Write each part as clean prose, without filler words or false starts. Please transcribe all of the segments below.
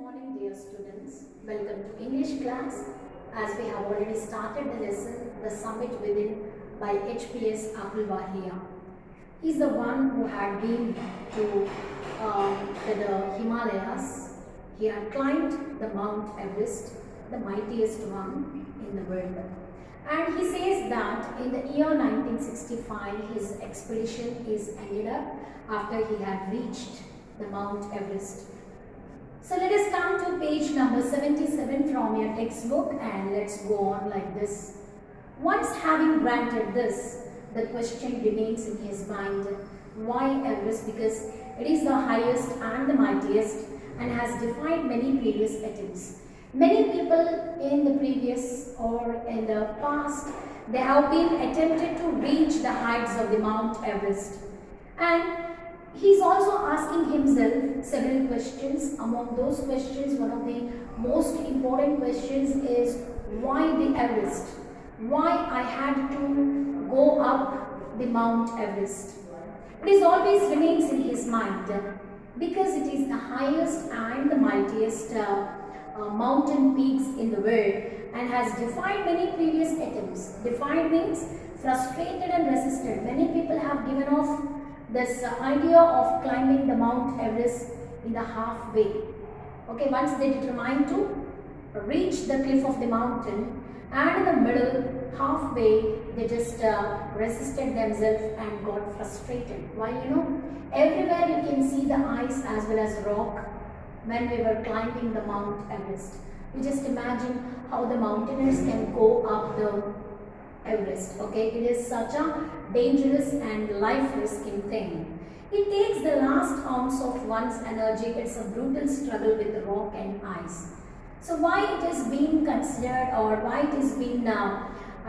morning, dear students. Welcome to English class. As we have already started the lesson, The Summit Within by HPS Abdul Wahia. He is the one who had been to the Himalayas. He had climbed the Mount Everest, the mightiest one in the world. And he says that in the year 1965, his expedition is ended up after he had reached the Mount Everest. So let us come to page number 77 from your textbook and let's go on like this. Once having granted this, the question remains in his mind, why Everest? Because it is the highest and the mightiest and has defied many previous attempts. Many people in the previous or in the past, they have been attempted to reach the heights of the Mount Everest. And he is also asking himself several questions. Among those questions, one of the most important questions is why the Everest? Why I had to go up the Mount Everest? It is always remains in his mind because it is the highest and the mightiest mountain peaks in the world and has defied many previous attempts. Defied means frustrated and resisted. Many people have given off this idea of climbing the Mount Everest in the halfway. Okay, once they determined to reach the cliff of the mountain, and in the middle, halfway, they just resisted themselves and got frustrated. Why? Everywhere you can see the ice as well as rock when we were climbing the Mount Everest. You just imagine how the mountaineers can go up the Everest. Okay, it is such a dangerous and life-risking thing. It takes the last ounce of one's energy. It's a brutal struggle with the rock and ice. So why it is being considered or why it is being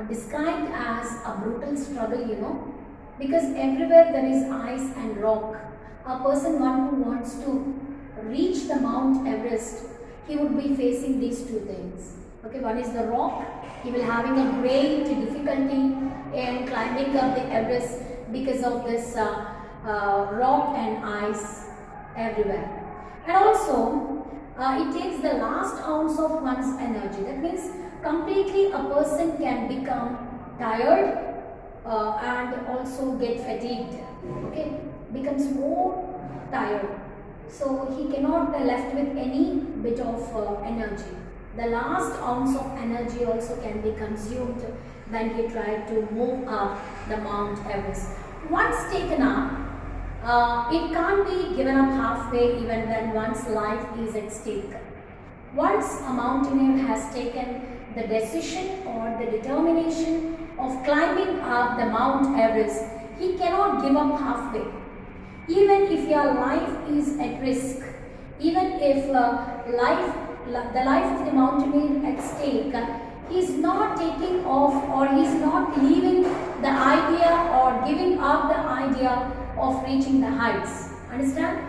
described as a brutal struggle, because everywhere there is ice and rock. A person one who wants to reach the Mount Everest, he would be facing these two things. Okay, one is the rock. He will having a great difficulty in climbing up the Everest because of this rock and ice everywhere. And also, it takes the last ounce of one's energy. That means completely a person can become tired and also get fatigued. Okay, becomes more tired. So he cannot be left with any bit of energy. The last ounce of energy also can be consumed when he tried to move up the Mount Everest. Once taken up, it can't be given up halfway even when one's life is at stake. Once a mountaineer has taken the decision or the determination of climbing up the Mount Everest, he cannot give up halfway. Even if your life is at risk, even if the life of the mountaineer at stake, he is not taking off or he is not leaving the idea or giving up the idea of reaching the heights. Understand?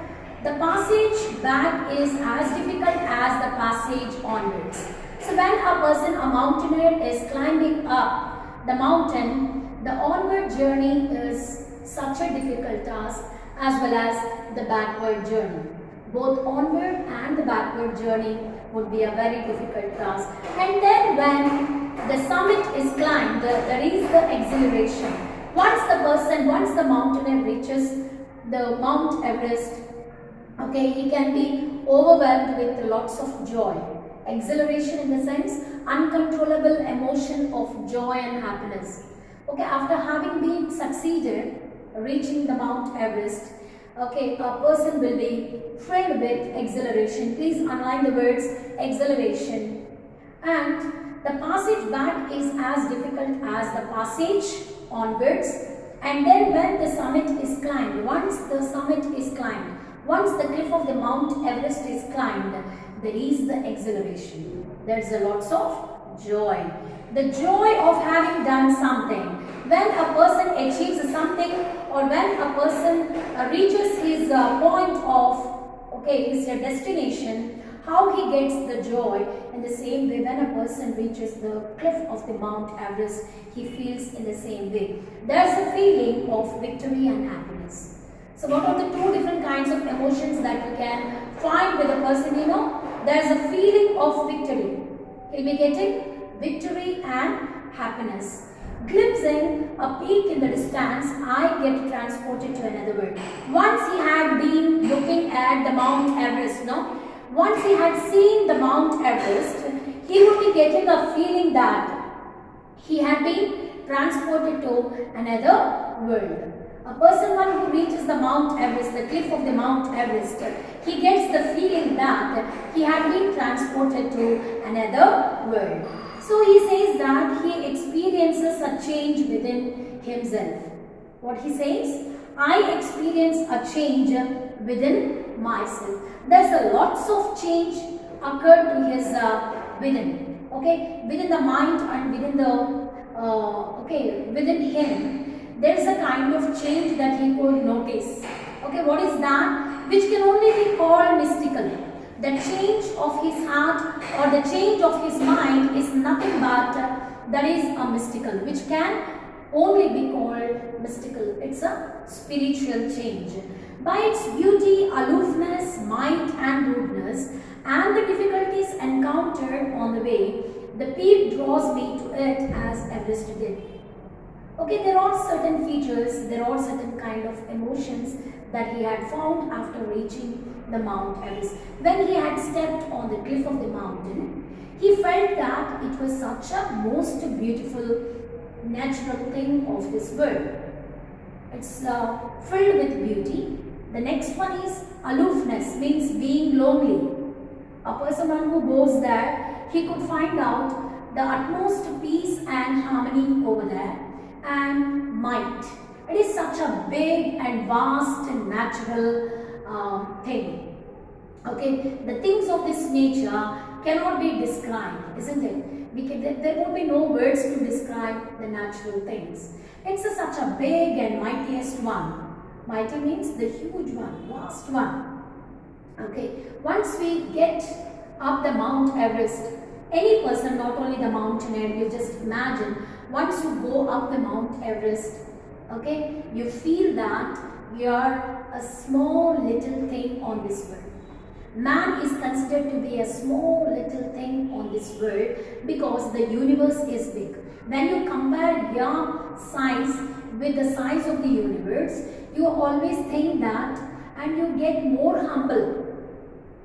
The passage back is as difficult as the passage onwards. So when a person, a mountaineer, is climbing up the mountain, the onward journey is such a difficult task as well as the backward journey. Both onward and the backward journey would be a very difficult task. And then when the summit is climbed, there is the exhilaration. Once the mountaineer reaches the Mount Everest, okay, he can be overwhelmed with lots of joy. Exhilaration in the sense, uncontrollable emotion of joy and happiness. Okay, after having been succeeded, reaching the Mount Everest, okay, a person will be filled with exhilaration. Please underline the words exhilaration. And the passage back is as difficult as the passage onwards. And then when the summit is climbed, once the summit is climbed, once the cliff of the Mount Everest is climbed, there is the exhilaration. There is a lots of joy. The joy of having done something. When a person achieves something or when a person reaches his point of, his destination, how he gets the joy. In the same way, when a person reaches the cliff of the Mount Everest, he feels in the same way. There's a feeling of victory and happiness. So what are the two different kinds of emotions that we can find with a person, there is a feeling of victory. He'll be getting victory and happiness. Glimpsing a peak in the distance, I get transported to another world. Once he had been looking at the Mount Everest, no? Once he had seen the Mount Everest, he would be getting a feeling that he had been transported to another world. A person one who reaches the Mount Everest, the cliff of the Mount Everest, he gets the feeling that he had been transported to another world. So he says that he experiences a change within himself. What he says? I experience a change within myself. There's a lots of change occurred to his within. Okay, within the mind and within the within him, there is a kind of change that he could notice. Okay, what is that? Which can only be called mystical. The change of his heart or the change of his mind is nothing but that is a mystical, which can only be called mystical. It's a spiritual change. By its beauty, aloofness, might and rudeness, and the difficulties encountered on the way, the peak draws me to it as Everest did. Okay, there are certain features, there are certain kind of emotions that he had found after reaching the Mount Everest. When he had stepped on the cliff of the mountain, he felt that it was such a most beautiful natural thing of this world. It's filled with beauty. The next one is aloofness, means being lonely. A person who goes there, he could find out the utmost peace and harmony over there. And might. It is such a big and vast and natural thing. Okay, the things of this nature cannot be described, isn't it? There won't be no words to describe the natural things. It's such a big and mightiest one. Mighty means the huge one, vast one. Okay, once we get up the Mount Everest, any person, not only the mountaineer, you just imagine, once you go up the Mount Everest, okay, you feel that you are a small little thing on this world. Man is considered to be a small little thing on this world because the universe is big. When you compare your size with the size of the universe, you always think that and you get more humble.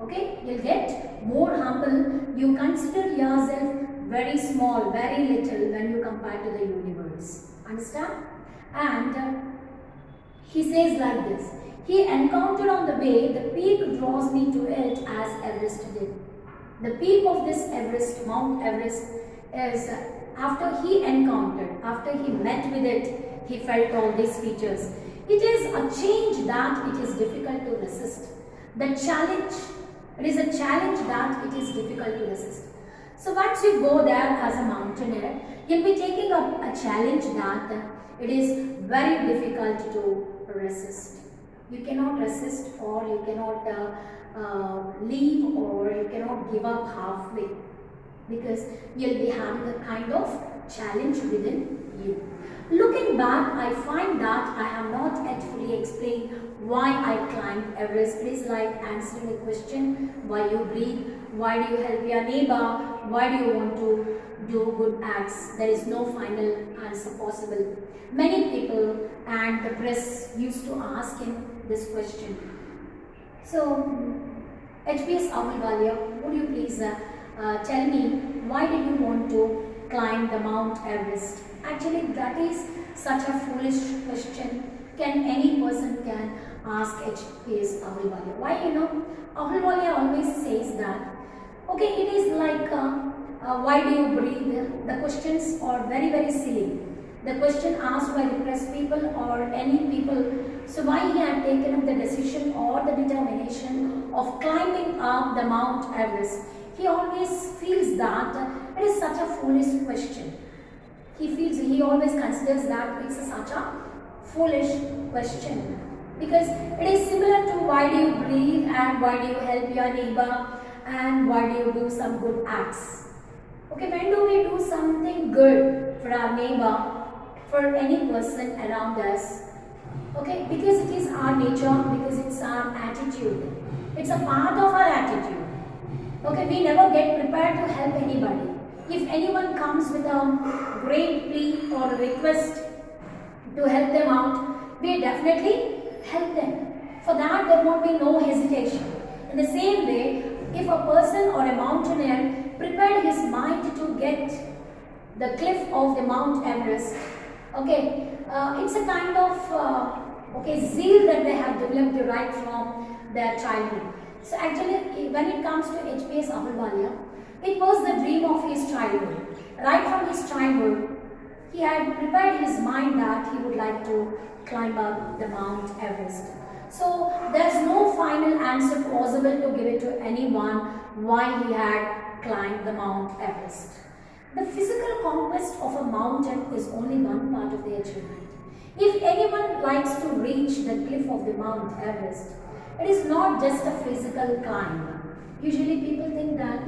Okay, you'll get more humble. You consider yourself very small, very little when you compare to the universe. Understand? And he says like this. He encountered on the way, the peak draws me to it as Everest did. The peak of this Everest, Mount Everest, is after he encountered, after he met with it, he felt all these features. It is a change that it is difficult to resist. The challenge, it is a challenge that it is difficult to resist. So once you go there as a mountaineer, you'll be taking up a challenge that it is very difficult to resist. You cannot resist, or you cannot leave, or you cannot give up halfway, because you'll be having a kind of challenge within you. Looking back, I find that I have not yet fully explained why I climbed Everest. It is like answering a question: why you breathe, why do you help your neighbor, why do you want to do good acts? There is no final answer possible. Many people and the press used to ask him this question. So, HPS Ahluwalia, would you please tell me, why did you want to climb the Mount Everest? Actually, that is such a foolish question. Any person can ask HPS Ahluwalia. Why? Ahluwalia always says that, okay, it is like, why do you breathe? The questions are very, very silly. The question asked by the press people or any people. So why he had taken up the decision or the determination of climbing up the Mount Everest? He always feels that it is such a foolish question. He always considers that it's such a foolish question, because it is similar to why do you breathe and why do you help your neighbor and why do you do some good acts. Okay, when do we do something good for our neighbor, for any person around us? Okay, because it is our nature, because it's our attitude. It's a part of our attitude. Okay, we never get prepared to help anybody. If anyone comes with a great plea or a request to help them out, we definitely help them. For that, there won't be no hesitation. In the same way, if a person or a mountaineer prepared his mind to get the cliff of the Mount Everest, okay, it's a kind of zeal that they have developed right from their childhood. So actually, when it comes to HPS Ahluwalia, it was the dream of his childhood. Right from his childhood, he had prepared his mind that he would like to climb up the Mount Everest. So there's no final answer possible to give it to anyone why he had climbed the Mount Everest. The physical conquest of a mountain is only one part of the achievement. If anyone likes to reach the cliff of the Mount Everest, it is not just a physical climb. Usually people think that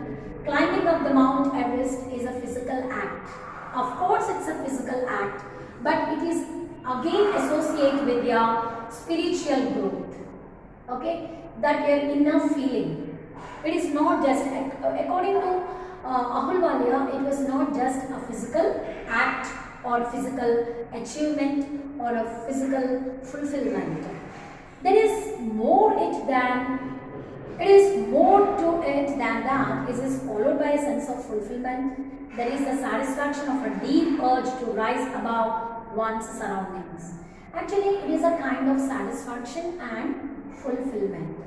climbing up the Mount Everest is a physical act. Of course it's a physical act, but it is again associated with your spiritual growth. Okay, that your inner feeling. It is not just, according to Ahluwalia, it was not just a physical act or physical achievement or a physical fulfillment. There is more to it than that. It is followed by a sense of fulfillment. There is the satisfaction of a deep urge to rise above one's surroundings. Actually, it is a kind of satisfaction and fulfillment.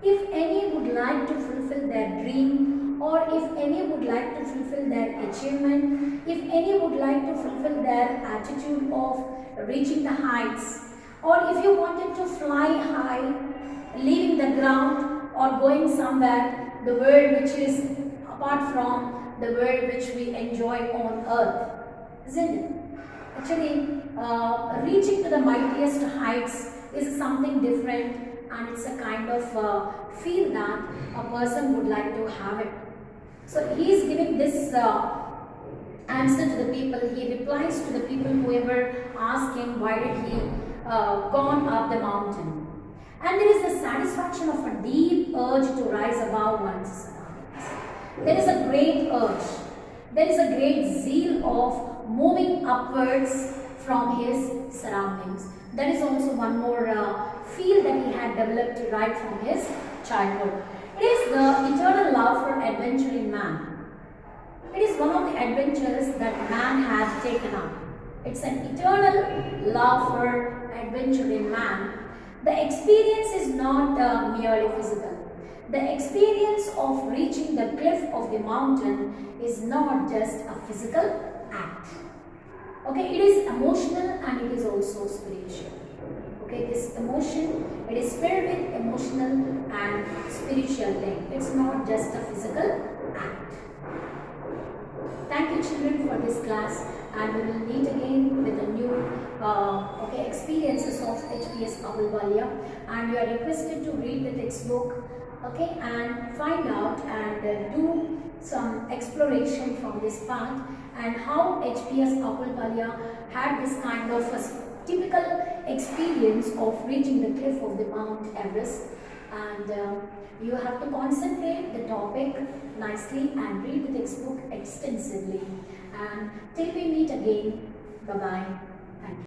If any would like to fulfill their dream, or if any would like to fulfill their achievement, if any would like to fulfill their attitude of reaching the heights, or if you wanted to fly high, leaving the ground or going somewhere, the world which is apart from the world which we enjoy on earth, isn't it? Actually, reaching to the mightiest heights is something different, and it's a kind of feel that a person would like to have it. So he is giving this answer to the people. He replies to the people whoever ask him why did he gone up the mountain. And there is the satisfaction of a deep urge to rise above one's surroundings. There is a great urge. There is a great zeal of moving upwards from his surroundings. There is also one more feel that he had developed right from his childhood. It is the eternal love for adventure in man. It is one of the adventures that man has taken up. It's an eternal love for adventure in man. The experience is not merely physical. The experience of reaching the cliff of the mountain is not just a physical act. Okay, it is emotional and it is also spiritual. Okay, this emotion, it is filled with emotional and spiritual link. It's not just a physical act. Thank you children for this class, and we will meet again with a new experiences of HPS Ahluwalia, and you are requested to read the textbook, okay, and find out and do some exploration from this part and how HPS Ahluwalia had this kind of a typical experience of reaching the cliff of the Mount Everest, and you have to concentrate the topic nicely and read the textbook extensively. And till we meet again, bye-bye.